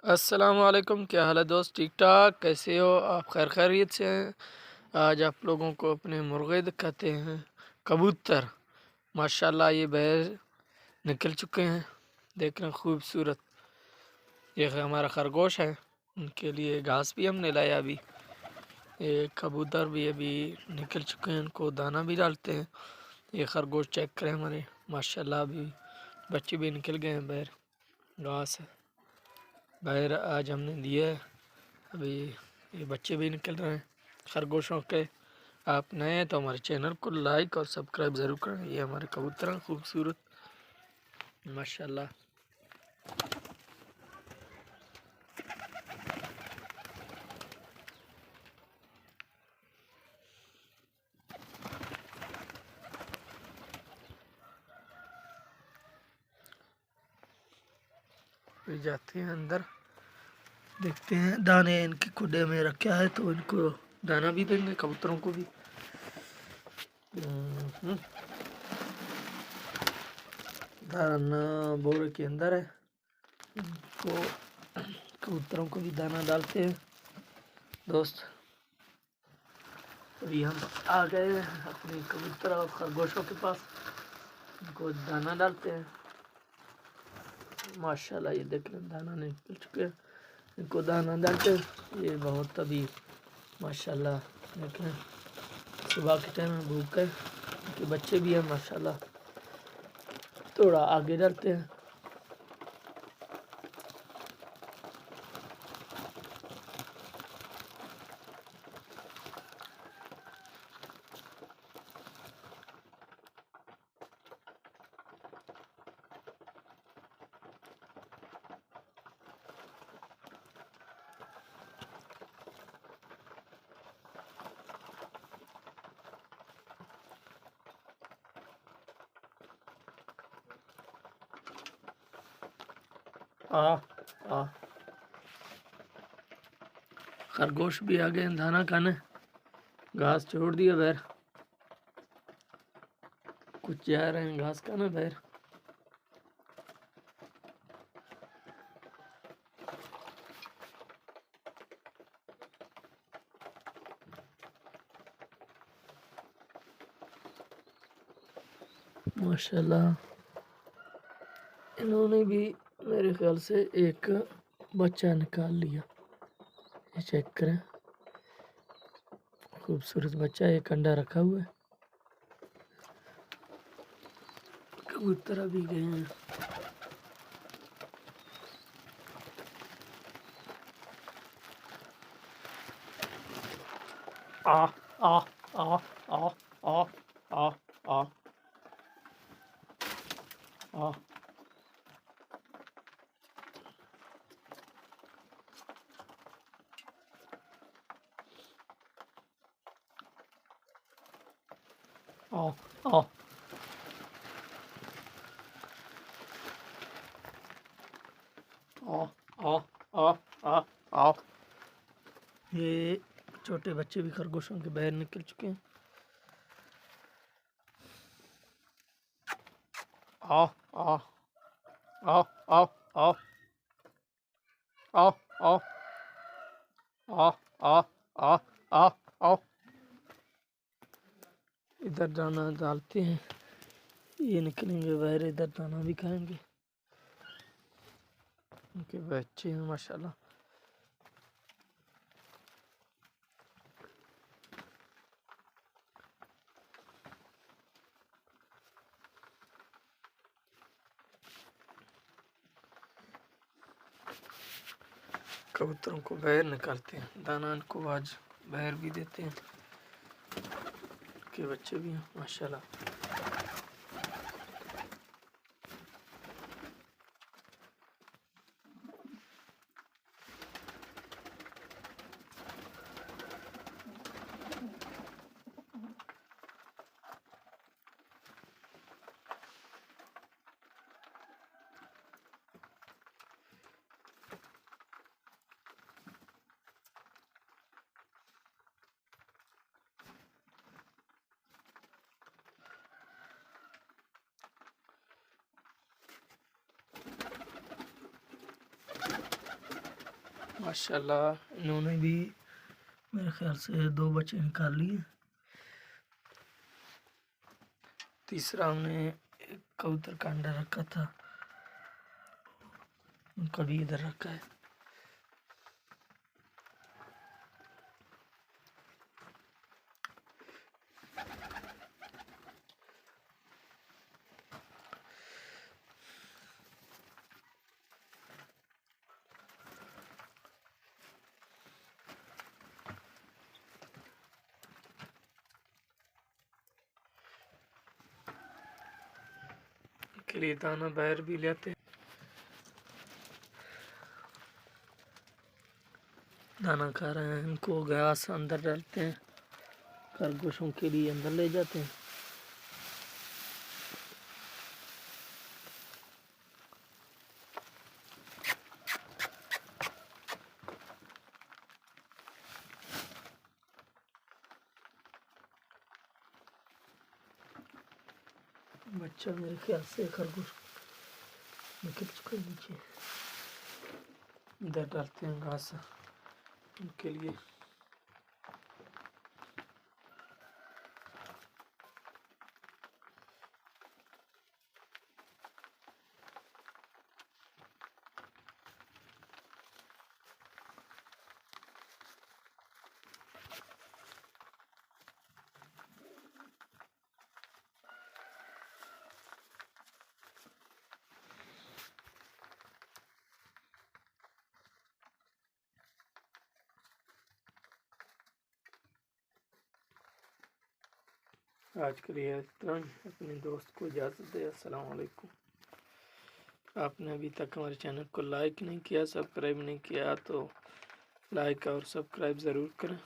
अस्सलामुअलैकुम, क्या हाल है दोस्त? ठीक ठाक, कैसे हो आप? खैर खैरियत से हैं? आज आप लोगों को अपने मुर्गे दिखाते हैं। कबूतर माशाल्लाह ये बाहर निकल चुके हैं, देख रहे हैं खूबसूरत। ये हमारा खरगोश है, उनके लिए घास भी हमने लाया अभी। ये कबूतर भी अभी निकल चुके हैं, उनको दाना भी डालते हैं। ये खरगोश चेक करें हमारे, माशाल्लाह अभी बच्चे भी निकल गए हैं बाहर। घास है बाहर आज हमने दिया है, अभी ये बच्चे भी निकल रहे हैं खरगोशों के। आप नए हैं तो हमारे चैनल को लाइक और सब्सक्राइब ज़रूर करें। ये हमारे कबूतर हैं खूबसूरत माशाल्लाह। फिर जाते हैं अंदर, देखते हैं दाने इनके खुडे में रखा है तो इनको दाना भी देंगे कबूतरों को भी। दाना बोरे के अंदर है, इनको कबूतरों को भी दाना डालते हैं दोस्त। अभी हम आ गए हैं अपने कबूतर और खरगोशों के पास, इनको दाना डालते हैं माशाल्लाह। ये देख लें दाना निकल चुके हैं, इनको दाना डालते हैं। ये बहुत अभी माशाल्लाह देख लें सुबह के टाइम में भूख है, इनके बच्चे भी हैं माशाल्लाह। थोड़ा आगे डालते हैं। आ आ खरगोश भी आ गए हैं दाना खाने, घास छोड़ दिया बाहर, कुछ जा रहे हैं घास खाने बाहर। माशाल्लाह इन्होंने भी मेरे ख्याल से एक बच्चा निकाल लिया। ये चेक करें खूबसूरत बच्चा, एक अंडा रखा हुआ है। कबूतर अभी गए हैं। आ आ आ आ आ आ आ आ आ आ आ आ आ आ आ। ये छोटे बच्चे भी खरगोशों के बाहर निकल चुके हैं। आ आ आ आ आ आ आ आ आ आ आ आ। इधर दाना डालते हैं, ये निकलेंगे बाहर, इधर दाना भी खाएंगे। उनके बच्चे हैं माशाल्लाह। कबूतरों को बाहर निकालते हैं, दाना इनको आज बाहर भी देते हैं, के बच्चे भी हैं माशाल्लाह। माशाल्लाह इन्होंने भी मेरे ख्याल से 2 बच्चे निकाल लिए। तीसरा हमने एक कबूतर का अंडा रखा था, उनका भी इधर रखा है। के लिए दाना बाहर भी लाते हैं, दाना खा रहे हैं। इनको घास अंदर डालते हैं, खरगोशों के लिए अंदर ले जाते हैं। बच्चा मेरे ख्याल से खरगोश निकल चुका है नीचे। इधर डालते हैं घास उनके लिए। आज के लिए इतना ही। अपने दोस्त को इजाज़त दे। अस्सलाम वालेकुम। आपने अभी तक हमारे चैनल को लाइक नहीं किया, सब्सक्राइब नहीं किया तो लाइक और सब्सक्राइब ज़रूर करें।